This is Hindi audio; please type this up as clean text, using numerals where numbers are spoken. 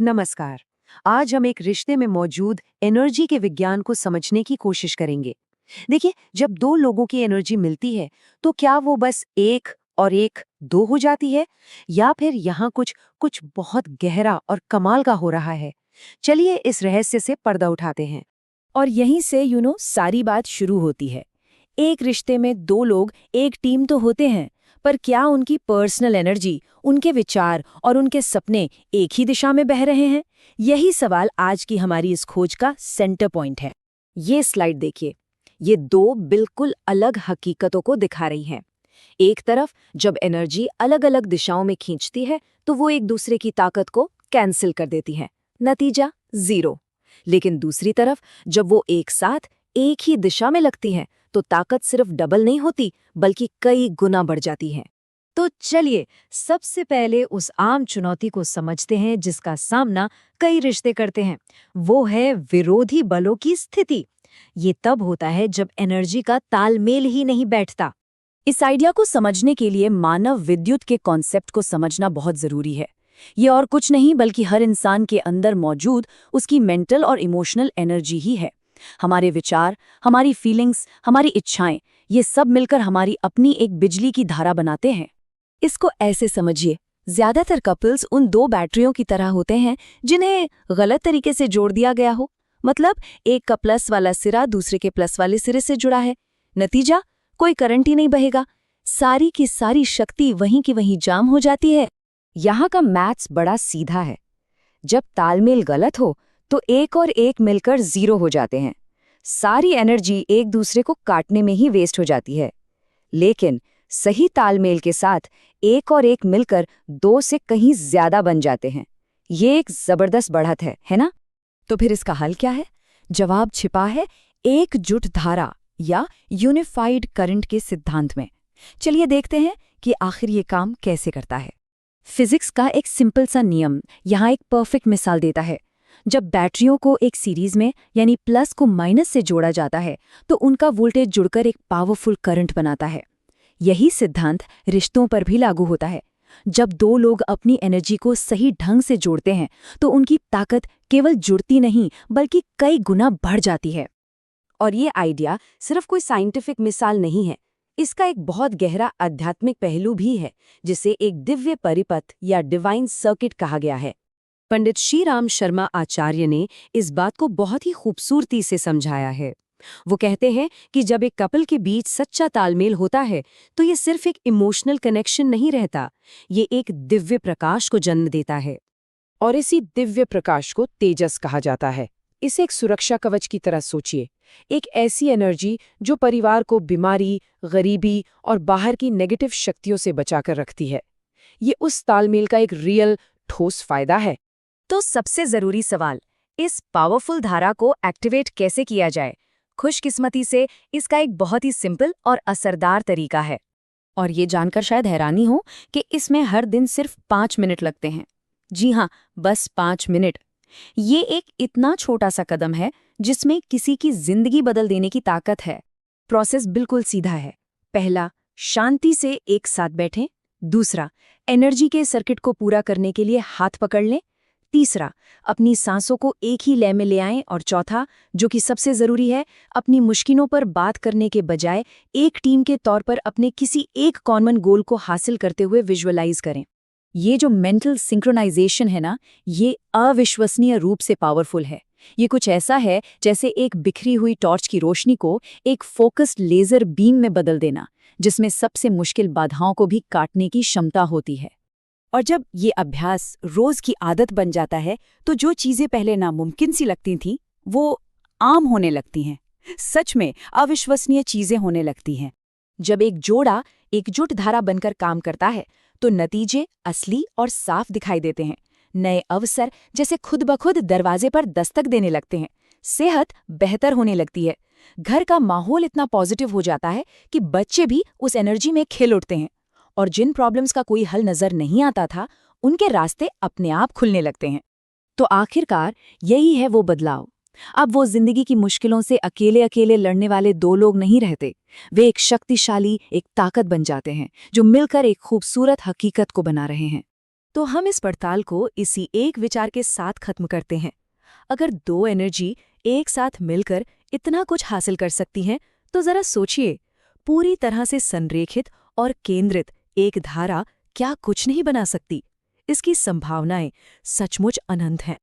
नमस्कार। आज हम एक रिश्ते में मौजूद एनर्जी के विज्ञान को समझने की कोशिश करेंगे। देखिए, जब दो लोगों की एनर्जी मिलती है, तो क्या वो बस एक और एक दो हो जाती है, या फिर यहाँ कुछ कुछ बहुत गहरा और कमाल का हो रहा है? चलिए इस रहस्य से पर्दा उठाते हैं। और यहीं से सारी बात शुरू होती है। एक रिश्ते में दो लोग एक टीम तो होते हैं, पर क्या उनकी पर्सनल एनर्जी, उनके विचार और उनके सपने एक ही दिशा में बह रहे हैं? यही सवाल आज की हमारी इस खोज का सेंटर पॉइंट है। ये स्लाइड देखिए। ये दो बिल्कुल अलग हकीकतों को दिखा रही हैं। एक तरफ जब एनर्जी अलग अलग दिशाओं में खींचती है, तो वो एक दूसरे की ताकत को कैंसिल कर देती हैं। नतीजा जीरो। लेकिन दूसरी तरफ जब वो एक साथ एक ही दिशा में लगती हैं, तो ताकत सिर्फ डबल नहीं होती, बल्कि कई गुना बढ़ जाती है। तो चलिए सबसे पहले उस आम चुनौती को समझते हैं जिसका सामना कई रिश्ते करते हैं। वो है विरोधी बलों की स्थिति। ये तब होता है जब एनर्जी का तालमेल ही नहीं बैठता। इस आइडिया को समझने के लिए मानव विद्युत के कॉन्सेप्ट को समझना बहुत जरूरी है। ये और कुछ नहीं बल्कि हर इंसान के अंदर मौजूद उसकी मेंटल और इमोशनल एनर्जी ही है। हमारे विचार, हमारी फीलिंग्स, हमारी इच्छाएं, ये सब मिलकर हमारी अपनी एक बिजली की धारा बनाते हैं। इसको ऐसे समझिए, ज्यादातर कपल्स उन दो बैटरियों की तरह होते हैं जिन्हें गलत तरीके से जोड़ दिया गया हो। मतलब एक का प्लस वाला सिरा दूसरे के प्लस वाले सिरे से जुड़ा है। नतीजा, कोई करंट ही नहीं बहेगा। सारी की सारी शक्ति वहीं की वहीं जाम हो जाती है। यहाँ का मैथ्स बड़ा सीधा है। जब तालमेल गलत हो, तो एक और एक मिलकर जीरो हो जाते हैं। सारी एनर्जी एक दूसरे को काटने में ही वेस्ट हो जाती है। लेकिन सही तालमेल के साथ एक और एक मिलकर दो से कहीं ज्यादा बन जाते हैं। ये एक जबरदस्त बढ़त है ना? तो फिर इसका हल क्या है? जवाब छिपा है एकजुट धारा या यूनिफाइड करंट के सिद्धांत में। चलिए देखते हैं कि आखिर ये काम कैसे करता है। फिजिक्स का एक सिंपल सा नियम यहाँ एक परफेक्ट मिसाल देता है। जब बैटरियों को एक सीरीज में यानी प्लस को माइनस से जोड़ा जाता है, तो उनका वोल्टेज जुड़कर एक पावरफुल करंट बनाता है। यही सिद्धांत रिश्तों पर भी लागू होता है। जब दो लोग अपनी एनर्जी को सही ढंग से जोड़ते हैं, तो उनकी ताकत केवल जुड़ती नहीं बल्कि कई गुना बढ़ जाती है। और ये आइडिया सिर्फ कोई साइंटिफिक मिसाल नहीं है, इसका एक बहुत गहरा आध्यात्मिक पहलू भी है, जिसे एक दिव्य परिपथ या डिवाइन सर्किट कहा गया है। पंडित श्री राम शर्मा आचार्य ने इस बात को बहुत ही खूबसूरती से समझाया है। वो कहते हैं कि जब एक कपल के बीच सच्चा तालमेल होता है, तो ये सिर्फ एक इमोशनल कनेक्शन नहीं रहता, ये एक दिव्य प्रकाश को जन्म देता है। और इसी दिव्य प्रकाश को तेजस कहा जाता है। इसे एक सुरक्षा कवच की तरह सोचिए, एक ऐसी एनर्जी जो परिवार को बीमारी, गरीबी और बाहर की नेगेटिव शक्तियों से बचाकर रखती है। ये उस तालमेल का एक रियल ठोस फायदा है। तो सबसे जरूरी सवाल, इस पावरफुल धारा को एक्टिवेट कैसे किया जाए? खुशकिस्मती से इसका एक बहुत ही सिंपल और असरदार तरीका है। और ये जानकर शायद हैरानी हो कि इसमें हर दिन सिर्फ 5 मिनट लगते हैं। जी हाँ, बस 5 मिनट। ये एक इतना छोटा सा कदम है जिसमें किसी की जिंदगी बदल देने की ताकत है। प्रोसेस बिल्कुल सीधा है। पहला, शांति से एक साथ बैठें। दूसरा, एनर्जी के सर्किट को पूरा करने के लिए हाथ पकड़ लें। तीसरा, अपनी सांसों को एक ही लय में ले आएं। और चौथा, जो कि सबसे जरूरी है, अपनी मुश्किलों पर बात करने के बजाय एक टीम के तौर पर अपने किसी एक कॉमन गोल को हासिल करते हुए विजुअलाइज करें। ये जो मेंटल सिंक्रोनाइजेशन है ना, ये अविश्वसनीय रूप से पावरफुल है। ये कुछ ऐसा है जैसे एक बिखरी हुई टॉर्च की रोशनी को एक फोकस्ड लेजर बीम में बदल देना, जिसमें सबसे मुश्किल बाधाओं को भी काटने की क्षमता होती है। और जब ये अभ्यास रोज की आदत बन जाता है, तो जो चीजें पहले नामुमकिन सी लगती थीं, वो आम होने लगती हैं। सच में अविश्वसनीय चीजें होने लगती हैं। जब एक जोड़ा एकजुट धारा बनकर काम करता है, तो नतीजे असली और साफ दिखाई देते हैं। नए अवसर जैसे खुद ब खुद दरवाजे पर दस्तक देने लगते हैं। सेहत बेहतर होने लगती है। घर का माहौल इतना पॉजिटिव हो जाता है कि बच्चे भी उस एनर्जी में खिल उठते हैं। और जिन प्रॉब्लम्स का कोई हल नजर नहीं आता था, उनके रास्ते अपने आप खुलने लगते हैं। तो आखिरकार यही है वो बदलाव। अब वो जिंदगी की मुश्किलों से अकेले अकेले लड़ने वाले दो लोग नहीं रहते। वे एक शक्तिशाली, एक ताकत बन जाते हैं, जो मिलकर एक खूबसूरत हकीकत को बना रहे हैं। तो हम इस पड़ताल को इसी एक विचार के साथ खत्म करते हैं। अगर दो एनर्जी एक साथ मिलकर इतना कुछ हासिल कर सकती हैं, तो जरा सोचिए, पूरी तरह से संरेखित और केंद्रित एक धारा क्या कुछ नहीं बना सकती? इसकी संभावनाएं सचमुच अनंत हैं।